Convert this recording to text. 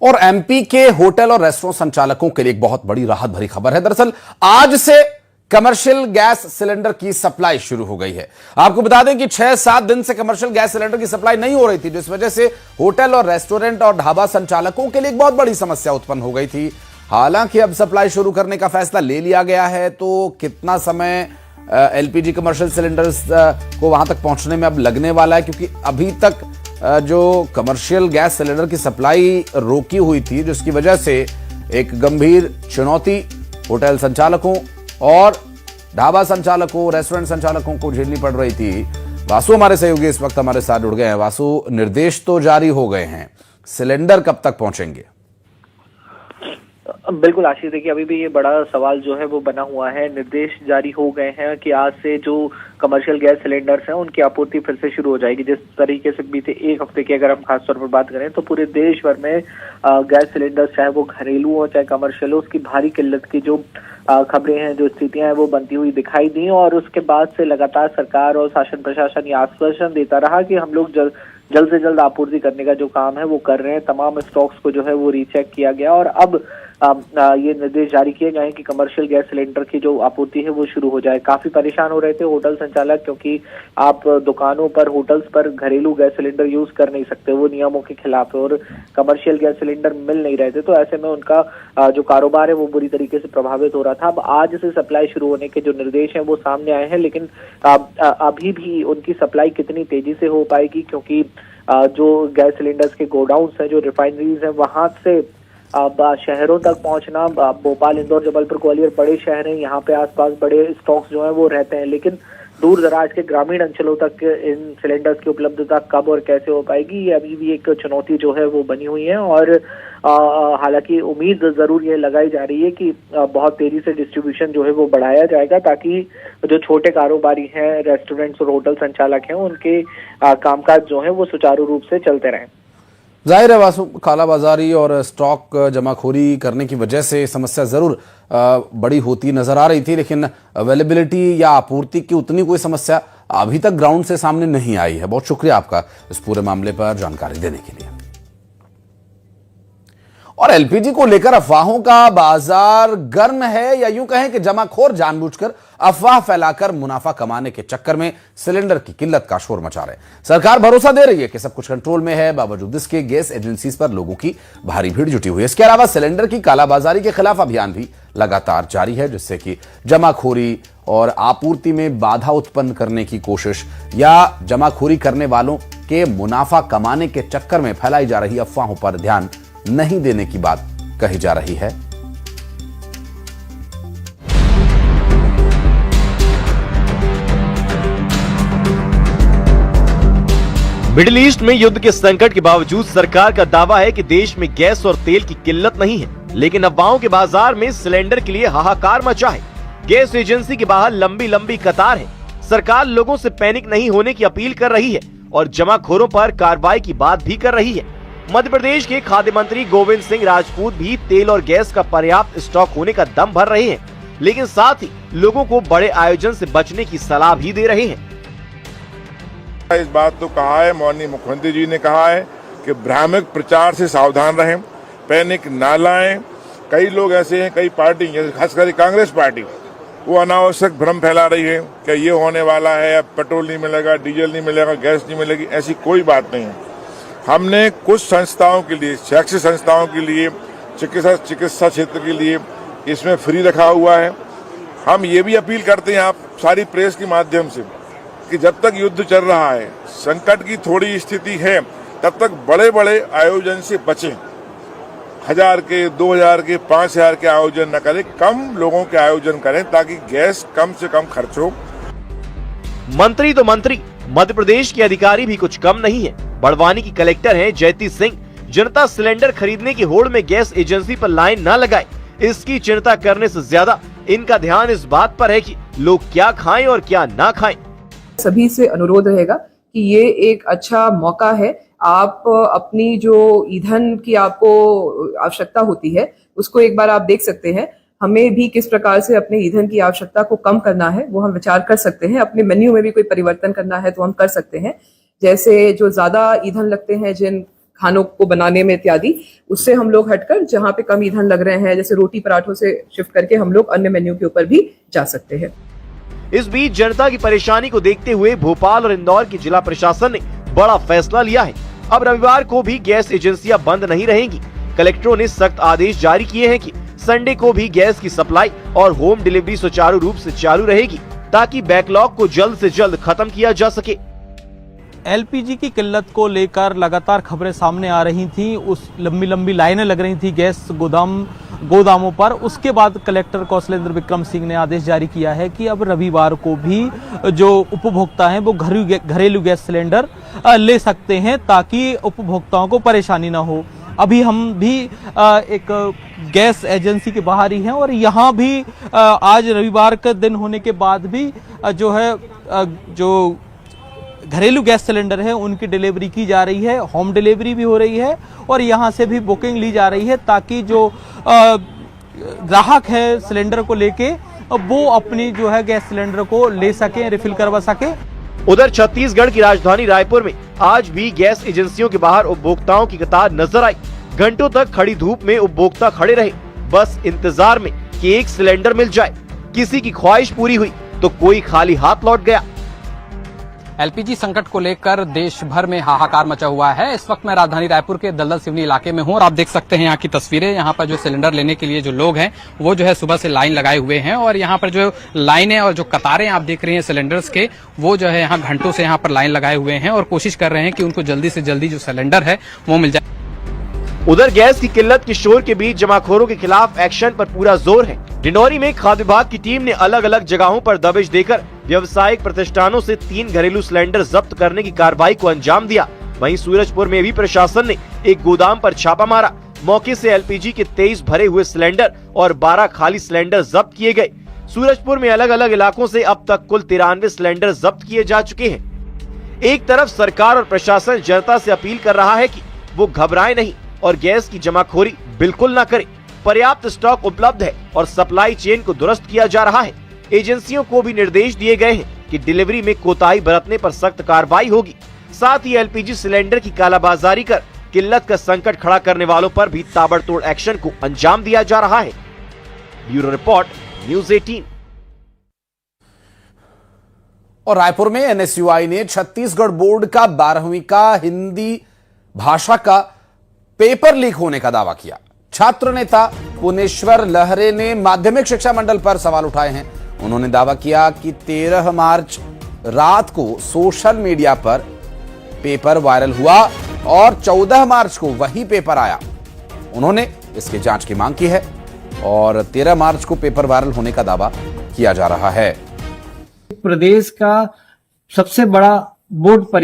और एमपी के होटल और रेस्टोरेंट संचालकों के लिए एक बहुत बड़ी राहत भरी खबर है। दरअसल आज से कमर्शियल गैस सिलेंडर की सप्लाई शुरू हो गई है। आपको बता दें कि 6-7 दिन से कमर्शियल गैस सिलेंडर की सप्लाई नहीं हो रही थी, जिस वजह से होटल और रेस्टोरेंट और ढाबा संचालकों के लिए एक बहुत बड़ी समस्या उत्पन्न हो गई थी। हालांकि अब सप्लाई शुरू करने का फैसला ले लिया गया है, तो कितना समय एलपीजी कमर्शियल सिलेंडर्स को वहां तक पहुंचने में अब लगने वाला है, क्योंकि अभी तक जो कमर्शियल गैस सिलेंडर की सप्लाई रोकी हुई थी, जिसकी वजह से एक गंभीर चुनौती होटल संचालकों और ढाबा संचालकों, रेस्टोरेंट संचालकों को झेलनी पड़ रही थी। वासु हमारे सहयोगी इस वक्त हमारे साथ जुड़ गए हैं। वासु, निर्देश तो जारी हो गए हैं, सिलेंडर कब तक पहुंचेंगे? बिल्कुल आशीष, देखिए अभी भी ये बड़ा सवाल जो है वो बना हुआ है। निर्देश जारी हो गए हैं कि आज से जो कमर्शियल गैस सिलेंडर्स हैं उनकी आपूर्ति फिर से शुरू हो जाएगी। जिस तरीके से बीते एक हफ्ते की अगर हम खासतौर पर बात करें तो पूरे देश भर में गैस सिलेंडर चाहे वो घरेलू हो चाहे कमर्शियल हो, उसकी भारी किल्लत की जो खबरें हैं, जो स्थितियां हैं वो बनती हुई दिखाई दी। और उसके बाद से लगातार सरकार और शासन प्रशासन ये आश्वासन देता रहा कि हम लोग जल्द से जल्द आपूर्ति करने का जो काम है वो कर रहे हैं। तमाम स्टॉक्स को जो है वो रीचेक किया गया और अब ये निर्देश जारी किए गए हैं कि कमर्शियल गैस सिलेंडर की जो आपूर्ति है वो शुरू हो जाए। काफी परेशान हो रहे थे होटल संचालक, क्योंकि आप दुकानों पर, होटल्स पर घरेलू गैस सिलेंडर यूज कर नहीं सकते, वो नियमों के खिलाफ है, और कमर्शियल गैस सिलेंडर मिल नहीं रहे थे। तो ऐसे में उनका जो कारोबार है वो बुरी तरीके से प्रभावित हो रहा था। अब आज से सप्लाई शुरू होने के जो निर्देश हैं वो सामने आए हैं, लेकिन अभी भी उनकी सप्लाई कितनी तेजी से हो पाएगी, क्योंकि जो गैस सिलेंडर्स के गोडाउन्स हैं, जो रिफाइनरीज हैं, वहां से शहरों तक पहुंचना, भोपाल, इंदौर, जबलपुर, ग्वालियर बड़े शहर हैं, यहाँ पे आसपास बड़े स्टॉक्स जो हैं वो रहते हैं, लेकिन दूर दराज के ग्रामीण अंचलों तक इन सिलेंडर्स की उपलब्धता कब और कैसे हो पाएगी, ये अभी भी एक चुनौती जो है वो बनी हुई है। और हालांकि उम्मीद जरूर ये लगाई जा रही है कि बहुत तेजी से डिस्ट्रीब्यूशन जो है वो बढ़ाया जाएगा, ताकि जो छोटे कारोबारी हैं, रेस्टोरेंट्स और होटल संचालक हैं, उनके कामकाज जो है वो सुचारू रूप से चलते रहें। जाहिर है वासु, कालाबाजारी और स्टॉक जमाखोरी करने की वजह से समस्या जरूर बड़ी होती नजर आ रही थी, लेकिन अवेलेबिलिटी या आपूर्ति की उतनी कोई समस्या अभी तक ग्राउंड से सामने नहीं आई है। बहुत शुक्रिया आपका इस पूरे मामले पर जानकारी देने के लिए। और एलपीजी को लेकर अफवाहों का बाजार गर्म है, या यूं कहें कि जमाखोर जानबूझकर अफवाह फैलाकर मुनाफा कमाने के चक्कर में सिलेंडर की किल्लत का शोर मचा रहे हैं। सरकार भरोसा दे रही है कि सब कुछ कंट्रोल में है, बावजूद इसके गैस एजेंसीज पर लोगों की भारी भीड़ जुटी हुई है। इसके अलावा सिलेंडर की कालाबाजारी के खिलाफ अभियान भी लगातार जारी है, जिससे कि जमाखोरी और आपूर्ति में बाधा उत्पन्न करने की कोशिश या जमाखोरी करने वालों के मुनाफा कमाने के चक्कर में फैलाई जा रही अफवाहों पर ध्यान नहीं देने की बात कही जा रही है। मिडिल ईस्ट में युद्ध के संकट के बावजूद सरकार का दावा है कि देश में गैस और तेल की किल्लत नहीं है, लेकिन अफवाहों के बाजार में सिलेंडर के लिए हाहाकार मचा है। गैस एजेंसी के बाहर लंबी लंबी कतार है। सरकार लोगों से पैनिक नहीं होने की अपील कर रही है और जमाखोरों पर कार्रवाई की बात भी कर रही है। मध्य प्रदेश के खाद्य मंत्री गोविंद सिंह राजपूत भी तेल और गैस का पर्याप्त स्टॉक होने का दम भर रहे हैं, लेकिन साथ ही लोगों को बड़े आयोजन से बचने की सलाह भी दे रहे हैं। इस बात तो कहा है, माननीय मुख्यमंत्री जी ने कहा है कि भ्रामक प्रचार से सावधान रहें, पैनिक ना लाएं। कई लोग ऐसे हैं, कई पार्टी, खासकर कांग्रेस पार्टी, वो अनावश्यक भ्रम फैला रही है कि ये होने वाला है, अब पेट्रोल नहीं मिलेगा, डीजल नहीं मिलेगा, गैस नहीं मिलेगी। ऐसी कोई बात नहीं है। हमने कुछ संस्थाओं के लिए, शैक्षिक संस्थाओं के लिए, चिकित्सा क्षेत्र के लिए इसमें फ्री रखा हुआ है। हम ये भी अपील करते हैं आप सारी प्रेस के माध्यम से कि जब तक युद्ध चल रहा है, संकट की थोड़ी स्थिति है, तब तक बड़े बड़े आयोजन से बचें। 1000 के, 2000 के, 5000 के आयोजन न करें, कम लोगों के आयोजन करें, ताकि गैस कम से कम खर्च हो। मंत्री तो मंत्री, मध्य प्रदेश के अधिकारी भी कुछ कम नहीं है। बड़वानी की कलेक्टर हैं जयती सिंह। जनता सिलेंडर खरीदने की होड़ में गैस एजेंसी पर लाइन न लगाए, इसकी चिंता करने से ज्यादा इनका ध्यान इस बात पर है कि लोग क्या खाएं और क्या ना खाएं। सभी से अनुरोध रहेगा कि ये एक अच्छा मौका है। आप अपनी जो ईंधन की आपको आवश्यकता होती है उसको एक बार आप देख सकते हैं। हमें भी किस प्रकार से अपने ईंधन की आवश्यकता को कम करना है वो हम विचार कर सकते हैं। अपने मेन्यू में भी कोई परिवर्तन करना है तो हम कर सकते हैं। जैसे जो ज्यादा ईंधन लगते हैं जिन खानों को बनाने में इत्यादि, उससे हम लोग हटकर जहां पे कम ईंधन लग रहे हैं, जैसे रोटी पराठों से शिफ्ट करके हम लोग अन्य मेन्यू के ऊपर भी जा सकते हैं। इस बीच जनता की परेशानी को देखते हुए भोपाल और इंदौर की जिला प्रशासन ने बड़ा फैसला लिया है। अब रविवार को भी गैस एजेंसियां बंद नहीं रहेंगी। कलेक्टरों ने सख्त आदेश जारी किए हैं कि संडे को भी गैस की सप्लाई और होम डिलीवरी सुचारू रूप से चालू रहेगी, ताकि बैकलॉग को जल्द से जल्द खत्म किया जा सके। एलपीजी की किल्लत को लेकर लगातार खबरें सामने आ रही थी, उस लंबी लंबी लाइनें लग रही थी गैस गोदामों पर। उसके बाद कलेक्टर कौशलेंद्र विक्रम सिंह ने आदेश जारी किया है कि अब रविवार को भी जो उपभोक्ता हैं वो घरेलू गैस सिलेंडर ले सकते हैं, ताकि उपभोक्ताओं को परेशानी ना हो। अभी हम भी एक गैस एजेंसी के बाहर ही हैं और यहाँ भी आज रविवार का दिन होने के बाद भी जो घरेलू गैस सिलेंडर है उनकी डिलीवरी की जा रही है, होम डिलीवरी भी हो रही है और यहाँ से भी बुकिंग ली जा रही है, ताकि जो ग्राहक है सिलेंडर को लेके वो अपनी जो है गैस सिलेंडर को ले सके, रिफिल करवा सके। उधर छत्तीसगढ़ की राजधानी रायपुर में आज भी गैस एजेंसियों के बाहर उपभोक्ताओं की कतार नजर आई। घंटों तक खड़ी धूप में उपभोक्ता खड़े रहे, बस इंतजार में कि एक सिलेंडर मिल जाए। किसी की ख्वाहिश पूरी हुई तो कोई खाली हाथ लौट गया। एलपीजी संकट को लेकर देश भर में हाहाकार मचा हुआ है। इस वक्त मैं राजधानी रायपुर के दलदल सिवनी इलाके में हूं और आप देख सकते हैं यहाँ की तस्वीरें। यहाँ पर जो सिलेंडर लेने के लिए जो लोग हैं वो जो है सुबह से लाइन लगाए हुए हैं और यहाँ पर जो लाइनें और जो कतारें आप देख रहे हैं सिलेंडर्स के, वो जो है यहाँ घंटों से यहाँ पर लाइन लगाए हुए हैं और कोशिश कर रहे हैं कि उनको जल्दी से जल्दी जो सिलेंडर है वो मिल जाए। उधर गैस की किल्लत के शोर के बीच जमाखोरों के खिलाफ एक्शन पर पूरा जोर है। डिंडौरी में खाद्य विभाग की टीम ने अलग अलग जगहों पर दबिश देकर व्यावसायिक प्रतिष्ठानों से 3 घरेलू सिलेंडर जब्त करने की कार्रवाई को अंजाम दिया। वहीं सूरजपुर में भी प्रशासन ने एक गोदाम पर छापा मारा। मौके से एलपीजी के 23 भरे हुए सिलेंडर और 12 खाली सिलेंडर जब्त किए गए। सूरजपुर में अलग अलग इलाकों से अब तक कुल 93 सिलेंडर जब्त किए जा चुके हैं। एक तरफ सरकार और प्रशासन जनता से अपील कर रहा है कि वो घबराए नहीं और गैस की जमाखोरी बिल्कुल न करे। पर्याप्त स्टॉक उपलब्ध है और सप्लाई चेन को दुरुस्त किया जा रहा है। एजेंसियों को भी निर्देश दिए गए हैं कि डिलीवरी में कोताही बरतने पर सख्त कार्रवाई होगी। साथ ही एलपीजी सिलेंडर की कालाबाजारी कर किल्लत का संकट खड़ा करने वालों पर भी ताबड़तोड़ एक्शन को अंजाम दिया जा रहा है। Bureau report, news 18। और रायपुर में एनएसयूआई ने छत्तीसगढ़ बोर्ड का 12वीं का हिंदी भाषा का पेपर लीक होने का दावा किया। छात्र नेता पुनेश्वर लहरे ने माध्यमिक शिक्षा मंडल पर सवाल उठाए हैं। उन्होंने दावा किया कि 13 मार्च रात को सोशल मीडिया पर पेपर वायरल हुआ और 14 मार्च को वही पेपर आया। उन्होंने इसकी जांच की मांग की है और 13 मार्च को पेपर वायरल होने का दावा किया जा रहा है। प्रदेश का सबसे बड़ा बोर्ड परीक्षा